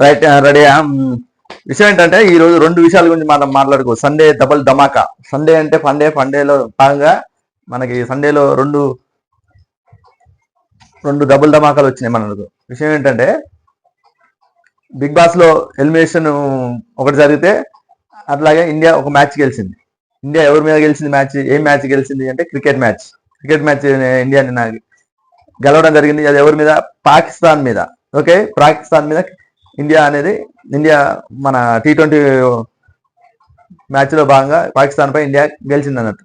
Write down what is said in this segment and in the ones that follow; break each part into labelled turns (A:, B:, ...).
A: Right, రెడీయా? విషయం ఏంటంటే ఈ రోజు రెండు విషయాల గురించి మనం మాట్లాడుకో. సండే డబుల్ ధమాకా. సండే అంటే ఫండేలో భాగంగా మనకి సండేలో రెండు రెండు డబుల్ ధమాకాలు వచ్చినాయి మనకు. విషయం ఏంటంటే బిగ్ బాస్ లో ఎలిమినేషన్ ఒకటి జరిగితే అట్లాగే ఇండియా ఒక మ్యాచ్ గెలిచింది. ఇండియా ఎవరి మీద గెలిచింది మ్యాచ్? ఏం మ్యాచ్ గెలిచింది అంటే cricket match. Cricket match India గెలవడం జరిగింది. అది ఎవరి మీద? పాకిస్తాన్ మీద. ఓకే, పాకిస్తాన్ మీద ఇండియా మన T20 మ్యాచ్ లో భాగంగా పాకిస్తాన్ పై ఇండియా గెలిచింది అన్నట్టు.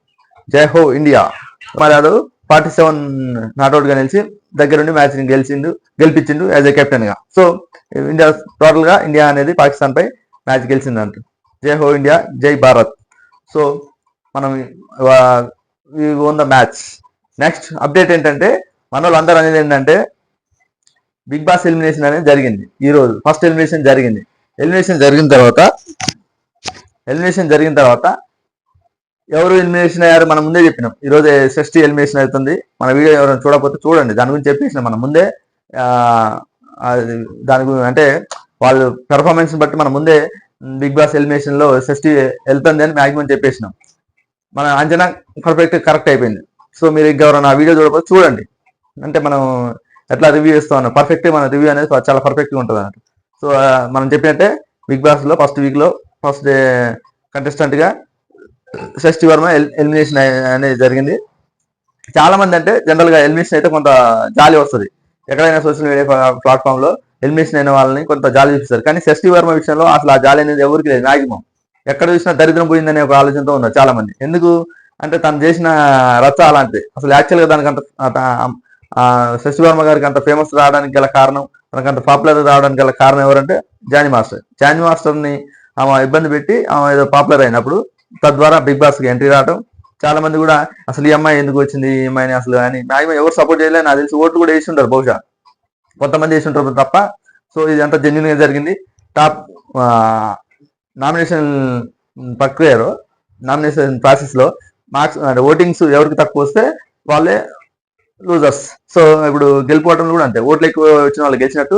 A: జై హో ఇండియా. మరి 47 నాట్అవుట్ గా నిలిచి దగ్గరుండి మ్యాచ్ గెలిపించిండు యాజ్ ఏ కెప్టెన్ గా. సో ఇండియా టోటల్ గా ఇండియా అనేది పాకిస్తాన్ పై మ్యాచ్ గెలిచింది అన్నట్టు. జై హో ఇండియా, జై భారత్. సో మనం own the match. Next update ఏంటంటే మన వాళ్ళందరూ అనేది ఏంటంటే బిగ్ బాస్ ఎలిమినేషన్ అనేది జరిగింది. ఈ రోజు ఫస్ట్ ఎలిమినేషన్ జరిగింది. ఎలిమినేషన్ జరిగిన తర్వాత ఎవరు ఎలిమినేషన్ అయ్యారు మనం ముందే చెప్పినాం. ఈ రోజు షష్ఠి ఎలిమినేషన్ అవుతుంది. మన వీడియో ఎవరైనా చూడకపోతే చూడండి, దాని గురించి చెప్పేసినాం మనం ముందే. దాని గురించి అంటే వాళ్ళు పెర్ఫార్మెన్స్ బట్టి మనం ముందే బిగ్ బాస్ ఎలిమినేషన్ లో షష్ఠి వెళ్తుంది అని మ్యాక్సిమం చెప్పేసినాం. మన అంచనా కరెక్ట్ అయిపోయింది. సో మీరు ఎవరైనా వీడియో చూడకపోతే చూడండి. అంటే మనం ఎట్లా రివ్యూ చేస్తా ఉన్నాం, పర్ఫెక్ట్ మన రివ్యూ అనేది చాలా పర్ఫెక్ట్గా ఉంటుంది అన్నట్టు. సో మనం చెప్పినట్టే బిగ్ బాస్ లో ఫస్ట్ వీక్ లో ఫస్ట్ డే కంటెస్టెంట్ గా షష్ఠి వర్మ ఎలిమినేషన్ అనేది జరిగింది. చాలా మంది అంటే జనరల్ గా ఎలిమినేషన్ అయితే కొంత జాలి వస్తుంది. ఎక్కడైనా సోషల్ మీడియా ప్లాట్ఫామ్ లో ఎలిమినేషన్ అయిన వాళ్ళని కొంత జాలి చూపిస్తారు. కానీ షష్ఠి వర్మ విషయంలో అసలు ఆ జాలి అనేది ఎవరికి లేదు. మ్యాక్సిమం ఎక్కడ చూసినా దరిద్రం పోయిందనే ఒక ఆలోచనతో ఉన్నారు చాలా మంది. ఎందుకు అంటే తను చేసిన రచ్చ అలాంటిది. అసలు యాక్చువల్గా దానికి అంత శశి వర్మ గారికి అంత ఫేమస్ రావడానికి గల కారణం, తనకు అంత పాపులర్ రావడానికి గల కారణం ఎవరంటే జానీ మాస్టర్ని ఆమె ఇబ్బంది పెట్టి ఆమె ఏదో పాపులర్ అయినప్పుడు తద్వారా బిగ్ బాస్కి ఎంట్రీ రావడం. చాలా మంది కూడా అసలు ఈ అమ్మాయి ఎందుకు వచ్చింది, ఈ అమ్మాయిని అసలు అని మ్యాక్సిమం ఎవరు సపోర్ట్ చేయలేదు. నాకు తెలిసి ఓట్లు కూడా వేసి ఉంటారు, బహుశా కొంతమంది వేసి ఉంటారు తప్ప. సో ఇది అంతా జెన్యున్ గా జరిగింది. టాప్ నామినేషన్ ప్రక్రియలో నామినేషన్ ప్రాసెస్ లో మార్క్స్ అంటే ఓటింగ్స్ ఎవరికి తక్కువ వస్తే వాళ్ళే లూజర్స్. సో ఇప్పుడు గెలిపోవటం కూడా అంతే. ఓట్లు ఎక్కువ వచ్చిన వాళ్ళు గెలిచినట్టు,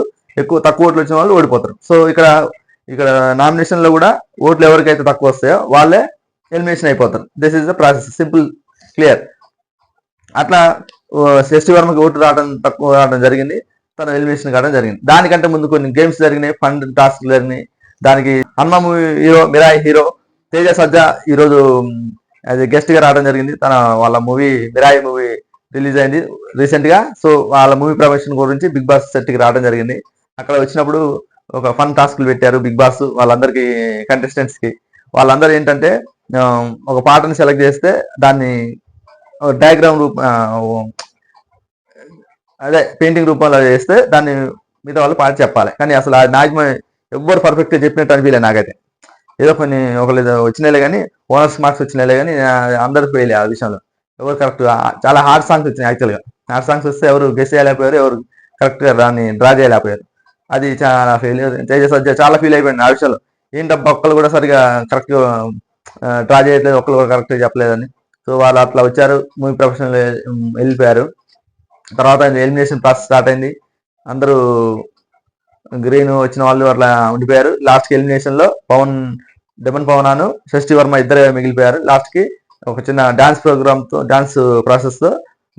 A: తక్కువ ఓట్లు వచ్చిన వాళ్ళు ఓడిపోతారు. సో ఇక్కడ నామినేషన్ లో కూడా ఓట్లు ఎవరికైతే తక్కువ వస్తాయో వాళ్ళే ఎలిమినేషన్ అయిపోతారు. This is the process, simple, clear. అట్లా శశి వర్మకి ఓటు తక్కువ రావడం జరిగింది, తన ఎలిమినేషన్ కావడం జరిగింది. దానికంటే ముందు కొన్ని గేమ్స్ జరిగినాయి, ఫండ్ టాస్క్ జరిగినాయి. దానికి Hanuma movie hero, Mirai hero Teja Sajja ఈరోజు యాజ్ గెస్ట్ గా రావడం జరిగింది. వాళ్ళ మూవీ మిరాయి మూవీ రిలీజ్ అయింది రీసెంట్ గా. సో వాళ్ళ మూవీ ప్రమోషన్ గురించి బిగ్ బాస్ సెట్ కి రావడం జరిగింది. అక్కడ వచ్చినప్పుడు ఒక ఫన్ టాస్క్లు పెట్టారు బిగ్ బాస్ వాళ్ళందరికీ, కంటెస్టెంట్స్ కి. వాళ్ళందరూ ఏంటంటే ఒక పాటను సెలెక్ట్ చేస్తే దాన్ని డయాగ్రామ్ అదే పెయింటింగ్ రూపంలో చేస్తే దాన్ని మిగతా వాళ్ళు పాట చెప్పాలి. కానీ అసలు ఆ మ్యాక్సిమం ఎవ్వరు పర్ఫెక్ట్ గా చెప్పినట్టు అనిపించలే నాకైతే. ఏదో కొన్ని ఒకళ్ళు వచ్చినాయిలే కానీ, ఓనర్స్ మార్క్స్ వచ్చినాయిలే కానీ అందరు ఫెయిల్ ఆ విషయంలో. ఎవరు కరెక్ట్, చాలా హార్డ్ సాంగ్స్ వచ్చినాయి. యాక్చువల్గా హార్డ్ సాంగ్స్ వస్తే ఎవరు గెస్ చేయలేకపోయారు, ఎవరు కరెక్ట్ గా దాన్ని డ్రా చేయలేకపోయారు. అది చాలా ఫెయిల్యూర్. తేజ సజ్జా చాలా ఫీల్ అయిపోయింది ఆ విషయంలో. ఏంటబ్బా ఒక్కళ్ళు కూడా సరిగా కరెక్ట్ డ్రా చేయట్లేదు, ఒక్కళ్ళు కూడా కరెక్ట్ చెప్పలేదని. సో వాళ్ళు అట్లా వచ్చారు, మూవీ ప్రొఫెషనల్ వెళ్ళిపోయారు. తర్వాత ఎలిమినేషన్ ప్రాసెస్ స్టార్ట్ అయింది. అందరూ గ్రీన్ వచ్చిన వాళ్ళు అట్లా ఉండిపోయారు. లాస్ట్ కి ఎలిమినేషన్ లో డెమన్ పవనాను షష్ఠి వర్మ ఇద్దరే మిగిలిపోయారు. లాస్ట్ కి ఒక చిన్న డాన్స్ ప్రోగ్రామ్ తో, డాన్స్ ప్రాసెస్ తో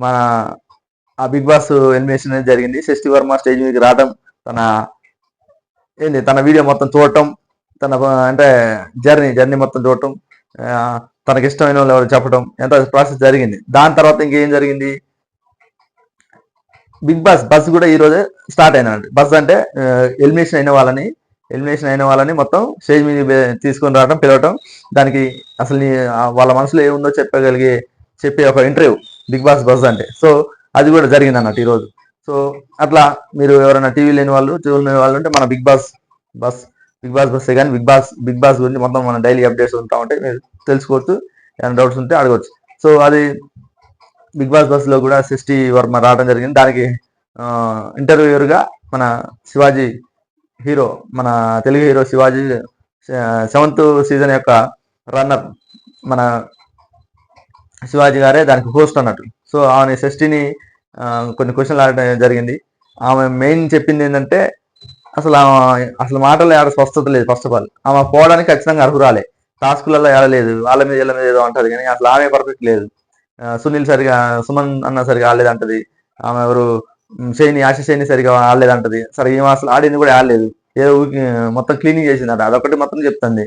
A: మన ఆ బిగ్ బాస్ ఎలిమినేషన్ అనేది జరిగింది. షష్ఠి వర్మ స్టేజ్ మీదకి రావడం, తన వీడియో మొత్తం చూడటం, తన అంటే జర్నీ మొత్తం చూడటం, తనకి ఇష్టమైన వాళ్ళు ఎవరు చెప్పడం, ఎంత ప్రాసెస్ జరిగింది. దాని తర్వాత ఇంకేం జరిగింది, బిగ్ బాస్ బస్ కూడా ఈ రోజే స్టార్ట్ అయినాడు. బస్ అంటే ఎలిమినేషన్ అయిన వాళ్ళని మొత్తం స్టేజ్ మీద తీసుకొని రావడం, పిలవటం. దానికి అసలు వాళ్ళ మనసులో ఏముందో చెప్పే ఒక ఇంటర్వ్యూ బిగ్ బాస్ బస్ అంటే. సో అది కూడా జరిగింది అన్నట్టు ఈరోజు. సో అట్లా మీరు ఎవరైనా టీవీ లేని వాళ్ళు ఉంటే మన బిగ్ బాస్ బస్సే కానీ బిగ్ బాస్ గురించి మొత్తం మన డైలీ అప్డేట్స్ ఉంటా ఉంటాయి, మీరు తెలుసుకోవచ్చు. ఏమైనా డౌట్స్ ఉంటే అడగవచ్చు. సో అది బిగ్ బాస్ బస్ లో కూడా షష్ఠి వర్మ రావడం జరిగింది. దానికి ఇంటర్వ్యూయర్ గా మన శివాజీ హీరో, మన Telugu hero Shivaji 7th season యొక్క రన్నర్ మన శివాజీ గారే దానికి హోస్ట్ అన్నట్టు. సో ఆమె షష్ఠిని కొన్ని క్వశ్చన్లు అడగడం జరిగింది. ఆమె మెయిన్ చెప్పింది ఏంటంటే అసలు మాటలు ఆడ స్వస్థత లేదు. ఫస్ట్ ఆఫ్ ఆల్ ఆమె పోవడానికి ఖచ్చితంగా అర్హురాలే. టాస్కులలో ఆడలేదు, వాళ్ళ మీద వీళ్ళ మీద ఏదో అంటది కానీ అసలు ఆమె పర్ఫెక్ట్ లేదు. సునీల్ సరిగా, సుమన్ అన్న సరిగా ఆడలేదంటది. ఆమె ఎవరు ఆశా శైని సరిగా ఆడలేదంటది. సరే ఈమె అసలు ఆడింది కూడా ఆడలేదు. ఏదో మొత్తం క్లీనింగ్ చేసిందంట. అదొకటి మొత్తం చెప్తుంది.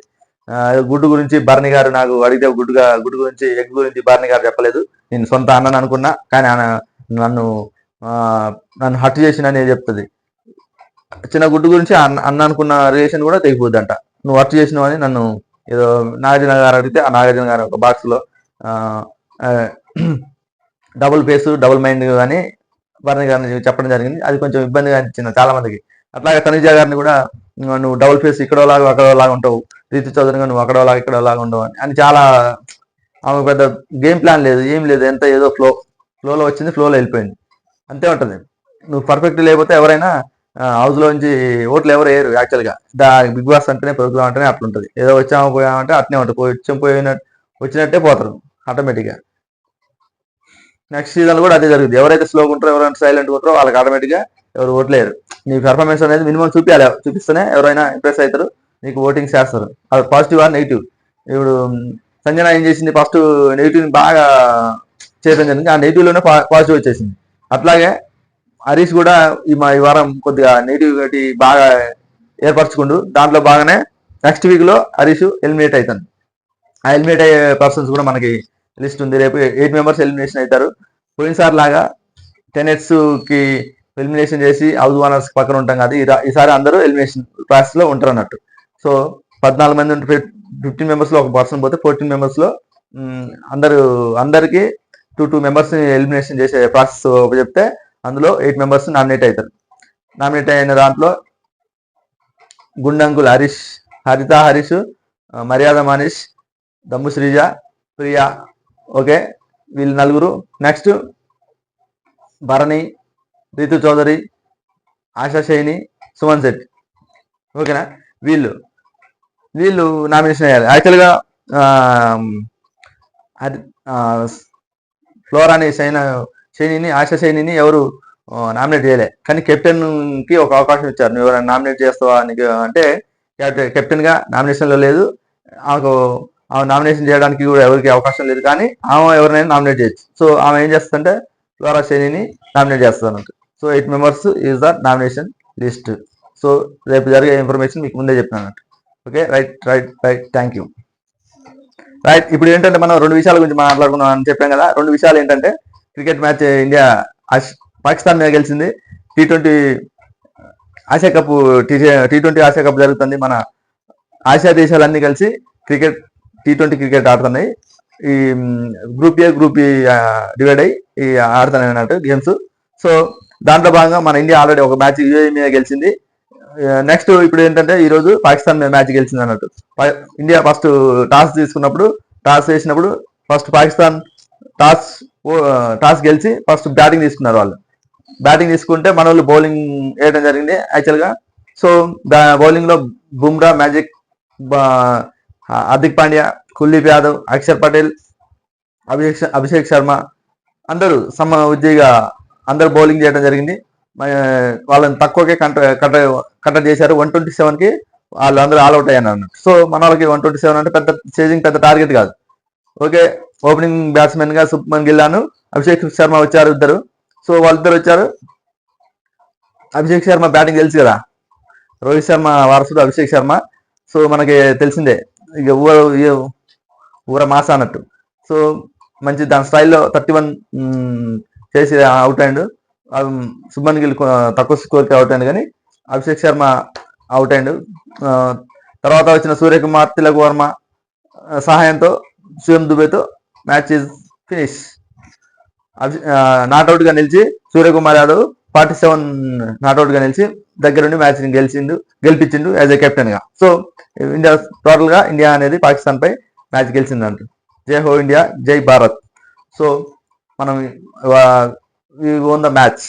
A: గుడ్డు గురించి భరణి గారు నాకు అడిగితే గుడ్డు గురించి ఎగ్ గురించి భరణి గారు చెప్పలేదు. నేను సొంత అన్నని అనుకున్నా, కానీ ఆయన నన్ను నన్ను హట్ చేసినని చెప్తుంది. చిన్న గుడ్డు గురించి అన్న అనుకున్న రిలేషన్ కూడా తెగిపోద్దంట. నువ్వు హట్ చేసినావు అని నన్ను ఏదో నాగార్జున గారు అడిగితే, ఆ నాగార్జున గారు ఒక బాక్స్ లో డబుల్ ఫేస్ డబుల్ మైండ్ అని భరణి గారిని చెప్పడం జరిగింది. అది కొంచెం ఇబ్బందిగా అనిపించింది చాలా మందికి. అట్లాగే తనుజ గారిని కూడా నువ్వు డబుల్ ఫేస్ ఇక్కడోలాగా అక్కడోలాగా ఉంటావు, రీతి చౌదరిగా నువ్వు అక్కడోలాగా ఇక్కడోలాగా ఉండవు అని చాలా ఆమె పెద్ద గేమ్ ప్లాన్ లేదు, ఏం లేదు. ఎంత ఏదో ఫ్లోలో వచ్చింది, ఫ్లోలో వెళ్ళిపోయింది. అంతే ఉంటుంది. నువ్వు పర్ఫెక్ట్ లేకపోతే ఎవరైనా హౌస్ లో నుంచి ఓట్లు ఎవరు వేయరు. యాక్చువల్గా బిగ్ బాస్ అంటేనే, ప్రోగ్రామ్ అంటేనే అట్లుంటుంది. ఏదో వచ్చామో పోయామంటే అట్నే ఉంటుంది. వచ్చినట్టే పోతారు ఆటోమేటిక్గా. నెక్స్ట్ సీజన్ కూడా అదే జరుగుతుంది. ఎవరైతే స్లోగా ఉంటారో, ఎవరైనా సైలెంట్ ఉంటారో వాళ్ళకి ఆటోమేటిక్గా ఎవరు ఓట్లేరు. నీ పెర్ఫార్మెన్స్ అనేది మినిమం చూపించాలి. చూపిస్తేనే ఎవరైనా ఇంప్రెస్ అవుతారు, నీకు ఓటింగ్ చేస్తారు. అది పాజిటివ్ ఆర్ నెగిటివ్. ఇప్పుడు సంజన ఏం చేసింది, ఫస్ట్ నెగిటివ్ బాగా చేయడం జరిగింది. ఆ నెగిటివ్లోనే పాజిటివ్ వచ్చేసింది. అట్లాగే హరీష్ కూడా ఈ వారం కొద్దిగా నెగిటివిటీ బాగా ఏర్పరచుకుంటూ దాంట్లో బాగానే నెక్స్ట్ వీక్లో హరీష్ ఎలిమినేట్ అవుతాను. ఆ ఎలిమినేట్ అయ్యే పర్సన్స్ కూడా మనకి లిస్ట్ ఉంది. రేపు 8 మెంబర్స్ ఎలిమినేషన్ అవుతారు. పోయినసారి లాగా 10 కి ఎలిమినేషన్ చేసి హౌస్ ఓనర్స్ పక్కన ఉంటాం కదా, ఈసారి అందరూ ఎలిమినేషన్ ప్రాసెస్ లో ఉంటారు అన్నట్టు. సో 14 మంది ఉంటే 15 మెంబర్స్ లో ఒక పర్సన్ పోతే 14 మెంబర్స్ లో అందరికి 2 మెంబర్స్ ఎలిమినేషన్ చేసే ప్రాసెస్ చెప్తే అందులో 8 మెంబర్స్ నామినేట్ అవుతారు. నామినేట్ అయిన దాంట్లో గుండంకుల్ హరీష్, హరిత హరీష్, మర్యాద మనీష్, దమ్ము శ్రీజ, ప్రియా, ఓకే, వీళ్ళు నలుగురు. నెక్స్ట్ భరణి, రీతు చౌదరి, ఆశా శైని, సుమన్ శెట్టి, ఓకేనా. వీళ్ళు నామినేషన్ అయ్యారు. యాక్చువల్గా ఫ్లోరాని శైనిని, ఆశా శైనిని ఎవరు నామినేట్ చేయలే, కానీ కెప్టెన్ కి ఒక అవకాశం ఇచ్చారు. నువ్వు ఎవరైనా నామినేట్ చేస్తావా అంటే కెప్టెన్ గా నామినేషన్ లో లేదు. ఆమె నామినేషన్ చేయడానికి కూడా ఎవరికి అవకాశం లేదు, కానీ ఆమె ఎవరినైనా నామినేట్ చేయొచ్చు. సో ఆమె ఏం చేస్తుందంటే ఫ్లోరా శైనిని నామినేట్ చేస్తుంది అన్నట్టు. So 8 members is the nomination list. So రేపు జరిగే ఇన్ఫర్మేషన్ మీకు ముందే చెప్పిన అన్నట్టు. Okay, right, thank you. Right, ఇప్పుడు ఏంటంటే మనం 2 విషయాల గురించి మాట్లాడుకున్నాం అని చెప్పాం కదా. 2 విషయాలు ఏంటంటే క్రికెట్ మ్యాచ్ ఇండియా పాకిస్తాన్ మీద గెలిచింది. T20 Asia cup, T20 Asia cup జరుగుతుంది. మన ఆసియా దేశాలన్నీ కలిసి T20 క్రికెట్ ఆడుతున్నాయి. ఈ group A group B divide అయ్యి ఆడుతున్నాయి అన్నట్టు గేమ్స్. సో దాంట్లో భాగంగా మన ఇండియా ఆల్రెడీ ఒక మ్యాచ్ యూఏఈ మీద గెలిచింది. నెక్స్ట్ ఇప్పుడు ఏంటంటే ఈ రోజు పాకిస్తాన్ మీద మ్యాచ్ గెలిచింది అన్నట్టు. ఇండియా ఫస్ట్ టాస్ వేసినప్పుడు ఫస్ట్ పాకిస్తాన్ టాస్ గెలిచి ఫస్ట్ బ్యాటింగ్ తీసుకున్నారు. వాళ్ళు బ్యాటింగ్ తీసుకుంటే మన వాళ్ళు బౌలింగ్ వేయడం జరిగింది యాక్చువల్గా. సో బౌలింగ్ లో బుమ్రా, మ్యాజిక్, హార్దిక్ పాండ్యా, కుల్దీప్ యాదవ్, అక్షర్ పటేల్, అభిషేక్ శర్మ అందరూ ఉజ్జీగా అందరూ బౌలింగ్ చేయడం జరిగింది. వాళ్ళని తక్కువకే కంటర్ చేశారు. 127కి వాళ్ళు అందరూ ఆల్అౌట్ అయ్యారు అన్నట్టు. సో మన వాళ్ళకి 127 అంటే పెద్ద టార్గెట్ కాదు. ఓకే, ఓపెనింగ్ బ్యాట్స్మెన్ గా శుభ్మన్ గిల్, అభిషేక్ శర్మ వచ్చారు ఇద్దరు. సో వాళ్ళిద్దరు వచ్చారు. అభిషేక్ శర్మ బ్యాటింగ్ తెలుసు కదా, రోహిత్ శర్మ వారసుడు అభిషేక్ శర్మ. సో మనకి తెలిసిందే ఇక ఊర మాస అన్నట్టు. సో మంచి దాని స్టైల్లో 31 చేసి అవుట్ అయ్యాడు. శుభ్మన్ గిల్ తక్కువ స్కోర్కి అవుట్ అయ్యాడు, కానీ అభిషేక్ శర్మ అవుట్ అయ్యాడు. తర్వాత వచ్చిన సూర్యకుమార్, తిలక్ వర్మ సహాయంతో శివం దుబేతో మ్యాచ్ ఇస్ ఫినిష్. నాట్అవుట్ గా నిలిచి సూర్యకుమార్ యాదవ్ 47 నాట్అవుట్ గా నిలిచి దగ్గరుండి మ్యాచ్ గెలిపించిండు యాజ్ ఏ కెప్టెన్ గా. సో ఇండియా టోటల్ గా ఇండియా అనేది పాకిస్తాన్ పై మ్యాచ్ గెలిచిందంట. జై హో ఇండియా, జై భారత్. సో మనం ఓన్ ద మ్యాచ్.